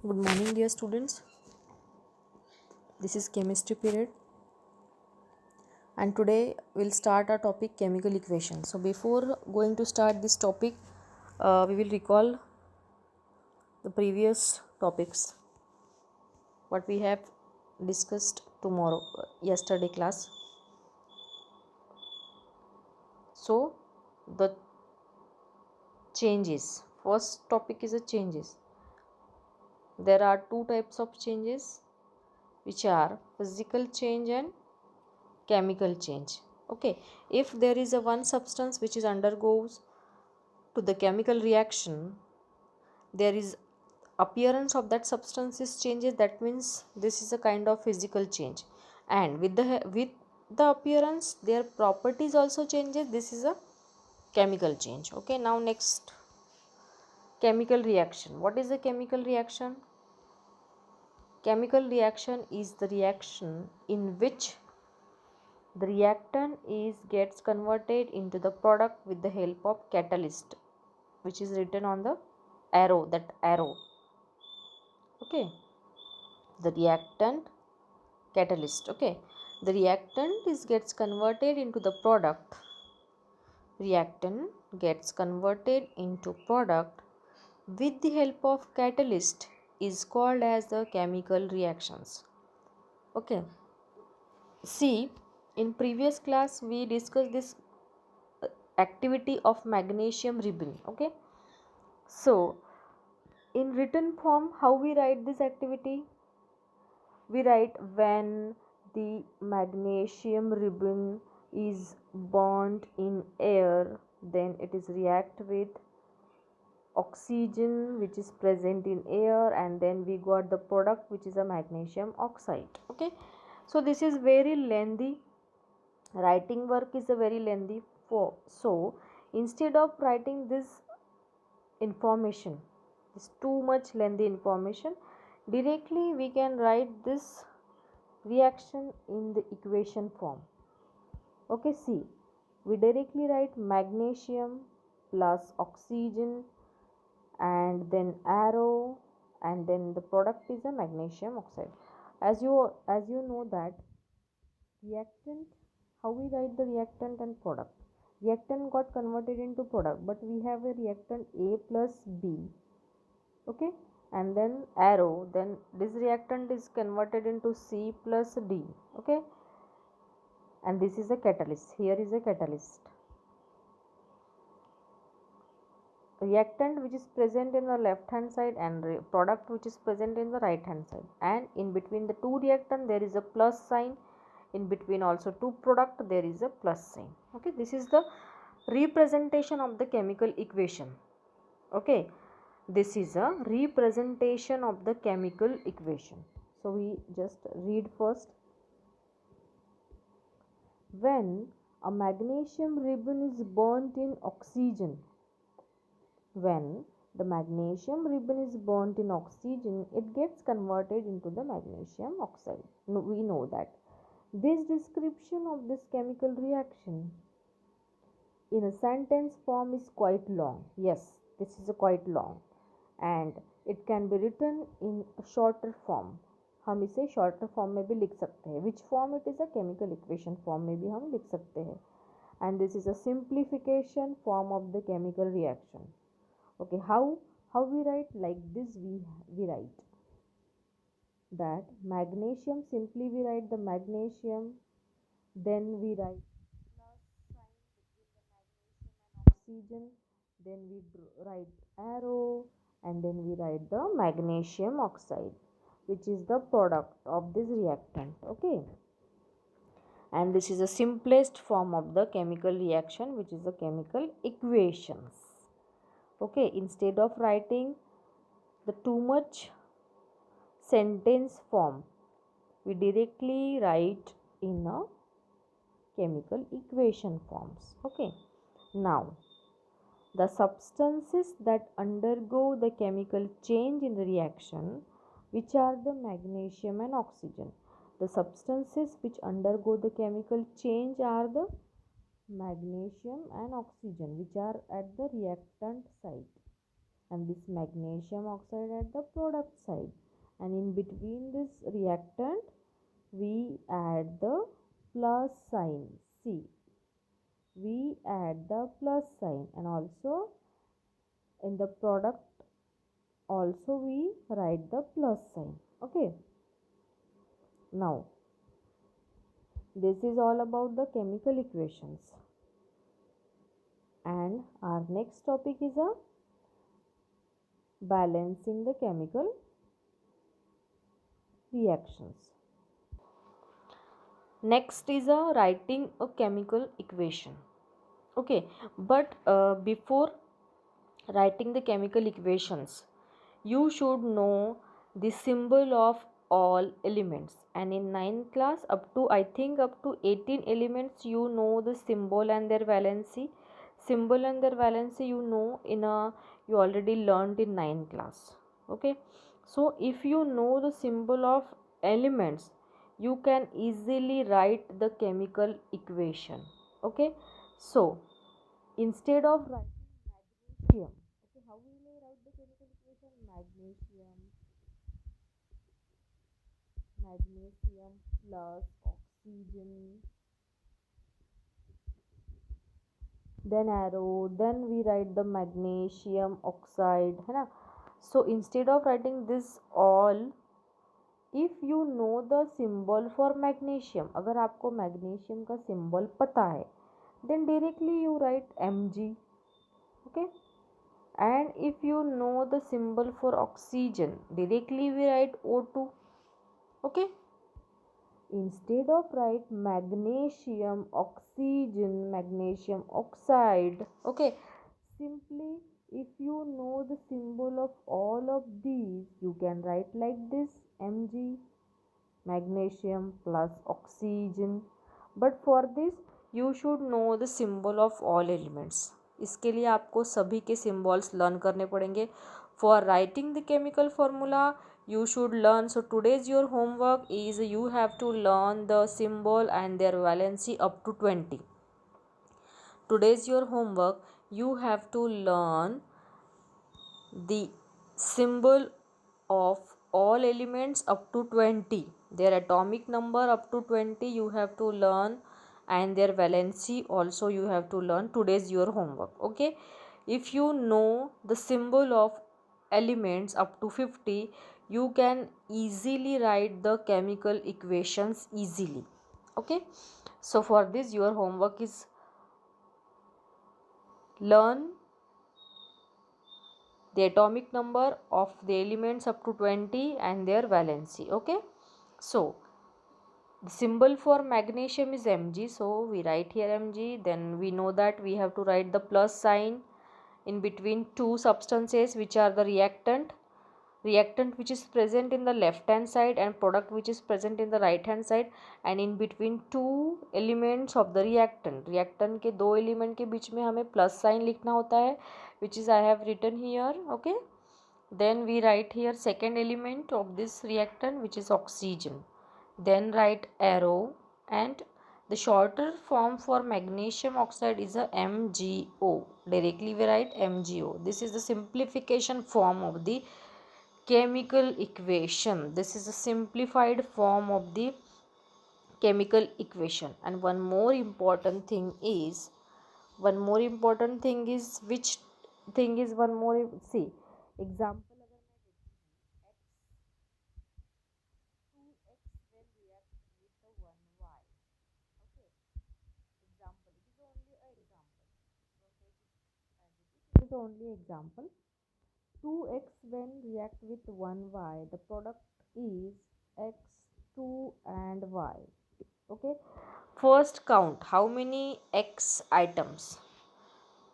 Good morning, dear students. This is chemistry period, and today we'll start our topic chemical equation. So, before going to start this topic, we will recall the previous topics what we have discussed yesterday class. So, the changes. First topic is the changes. There are two types of changes, which are physical change and chemical change. Okay, if there is a one substance which is undergoes to the chemical reaction, there is appearance of that substance is changes, that means this is a kind of physical change, and with the appearance their properties also changes, this is a chemical change. Okay, now next, chemical reaction. What is a chemical reaction? Chemical reaction is the reaction in which the reactant is gets converted into the product with the help of catalyst, which is written on the arrow, that arrow. Okay, the reactant catalyst. Okay, the reactant is gets converted into the product. Reactant gets converted into product with the help of catalyst is called as the chemical reactions. Okay, see, in previous class we discussed this activity of magnesium ribbon. Okay, so in written form, how we write this activity? We write when the magnesium ribbon is burnt in air, then it is react with oxygen which is present in air, and then we got the product which is a magnesium oxide. Okay, so this is very lengthy, writing work is a very lengthy for, so instead of writing this information, this too much lengthy information, directly we can write this reaction in the equation form. Okay, see, we directly write magnesium plus oxygen and then arrow, and then the product is a magnesium oxide. As you know that reactant, how we write the reactant and product? Reactant got converted into product, but we have a reactant A plus B. Okay, and then arrow, then this reactant is converted into C plus D. Okay, and this is a catalyst, here is a catalyst, reactant which is present in the left hand side and product which is present in the right hand side, and in between the two reactant there is a plus sign, in between also two product there is a plus sign. Okay, this is the representation of the chemical equation. Okay, this is a representation of the chemical equation. So we just read first. When a magnesium ribbon is burnt in oxygen, when the magnesium ribbon is burnt in oxygen, it gets converted into the magnesium oxide. No, we know that. This description of this chemical reaction in a sentence form is quite long. Yes, this is a quite long, and it can be written in a shorter form. हम इसे shorter form में भी लिख सकते हैं. Which form it is a chemical equation form में भी हम लिख सकते हैं. And this is a simplification form of the chemical reaction. Okay, how we write? Like this, we write that magnesium, simply we write the magnesium, then we write plus sign between the magnesium and oxygen, then we write arrow, and then we write the magnesium oxide, which is the product of this reactant. Okay, and this is the simplest form of the chemical reaction, which is the chemical equations. Okay, instead of writing the too much sentence form, we directly write in a chemical equation forms. Okay, now the substances that undergo the chemical change in the reaction, which are the magnesium and oxygen. The substances which undergo the chemical change are the magnesium and oxygen, which are at the reactant site. and this magnesium oxide at the product side, and in between this reactant we add the plus sign. See, we add the plus sign, and also in the product also we write the plus sign. Okay, now this is all about the chemical equations, and our next topic is a balancing the chemical reactions. Next is a writing a chemical equation. Okay, but before writing the chemical equations, you should know the symbol of all elements, and in 9th class up to I think up to 18 elements you know the symbol and their valency. Symbol and their valency you know in a you already learned in 9th class. Okay, so if you know the symbol of elements, you can easily write the chemical equation. Okay, so instead of writing magnesium, okay, how will I write the chemical equation? Magnesium plus oxygen, then arrow, then we write the magnesium oxide, है ना? So instead of writing this all, if you know the symbol for magnesium, अगर आपको magnesium का symbol पता है, then directly you write Mg. Okay, and if you know the symbol for oxygen, directly we write O2. Okay, instead of write magnesium oxygen, magnesium oxide. Okay, simply if you know the symbol of all of these, you can write like this: Mg, magnesium plus oxygen. But for this you should know the symbol of all elements. इसके लिए आपको सभी के symbols learn करने पड़ेंगे. For writing the chemical formula you should learn. So today's your homework is you have to learn the symbol and their valency up to 20. Today's your homework, you have to learn the symbol of all elements up to 20, their atomic number up to 20 you have to learn, and their valency also you have to learn. Today's your homework. Okay, if you know the symbol of elements up to 50, you can easily write the chemical equations easily. Okay, so for this your homework is learn the atomic number of the elements up to 20 and their valency. Okay, so the symbol for magnesium is Mg, so we write here Mg. Then we know that we have to write the plus sign in between two substances which are the reactant which is present in the left hand side and product which is present in the right hand side, and in between two elements of the reactant के दो element के बीच में हमें plus sign लिखना होता है, which is I have written here. Okay, then we write here second element of this reactant which is oxygen, then write arrow, and the shorter form for magnesium oxide is a MgO. Directly we write MgO. This is the simplification form of the chemical equation. This is a simplified form of the chemical equation. And one more important thing is which thing is one more. See, example, it is only example. 2x when react with 1y, the product is x2 and y. Okay, first count how many x items.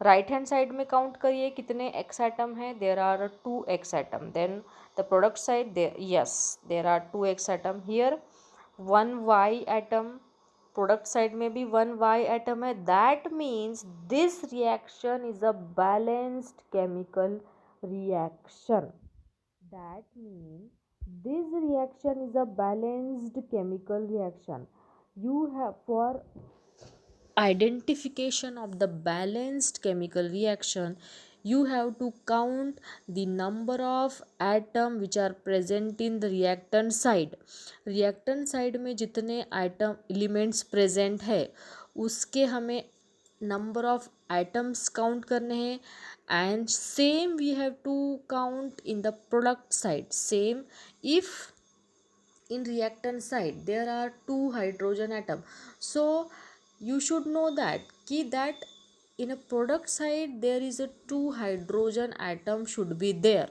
Right hand side में count करिए कितने X item है. There are 2x item. Then the product side yes there are 2x item. Here 1y item. Product side में भी 1y item है. That means this reaction is a balanced chemical reaction. That means this reaction is a balanced chemical reaction. You have for identification of the balanced chemical reaction, you have to count the number of atom which are present in the reactant side. reactant side में जितने atom elements present है उसके हमें number of atoms count करने हैं, and same we have to count in the product side. Same if in reactant side there are two hydrogen atom, so you should know that in a product side there is a two hydrogen atom should be there.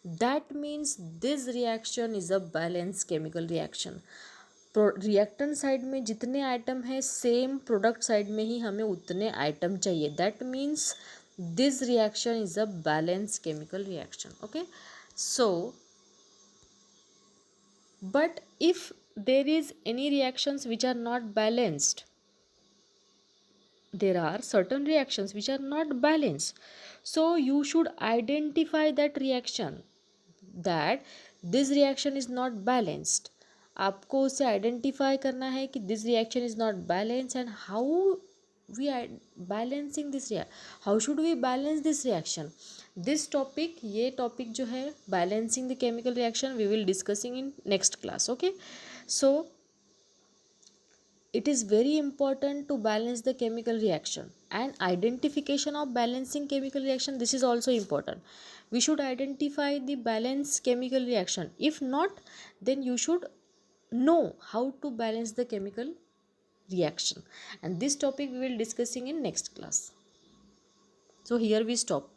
That means this reaction is a balanced chemical reaction. Reactant side में जितने item है same product side में ही हमें उतने item चाहिए. That means this reaction is a balance chemical reaction. Okay, so but if there is any reactions which are not balanced, there are certain reactions which are not balanced, so you should identify that reaction, that this reaction is not balanced. आपको उसे identify करना है कि this reaction is not balance, and how we are balancing this how should we balance this reaction. this topic ये topic जो है balancing the chemical reaction we will discussing in next class. okay, so it is very important to balance the chemical reaction, and identification of balancing chemical reaction, this is also important. We should identify the balanced chemical reaction. If not, then you should know how to balance the chemical reaction, and this topic we will discussing in next class. So here we stop.